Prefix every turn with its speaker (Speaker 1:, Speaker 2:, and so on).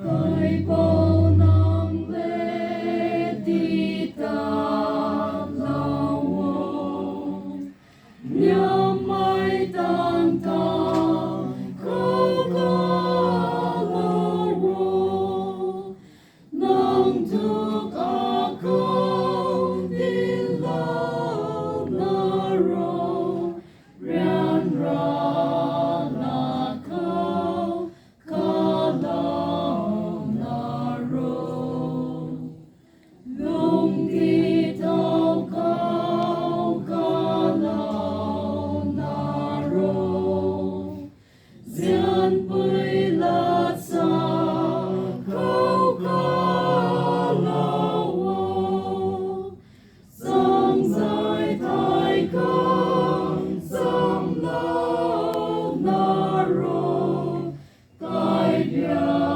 Speaker 1: Cởi bầu nong lê đi ta lao ô nhớ mai tan ta khâu ca lao ô nong thuộc a câu đi lao na ro rian ra na câu ca lao na ro lung đi tao câu ca lao na ro zian bui la sa câu ca lao ô sông dài thái con sông lao na ro tai bia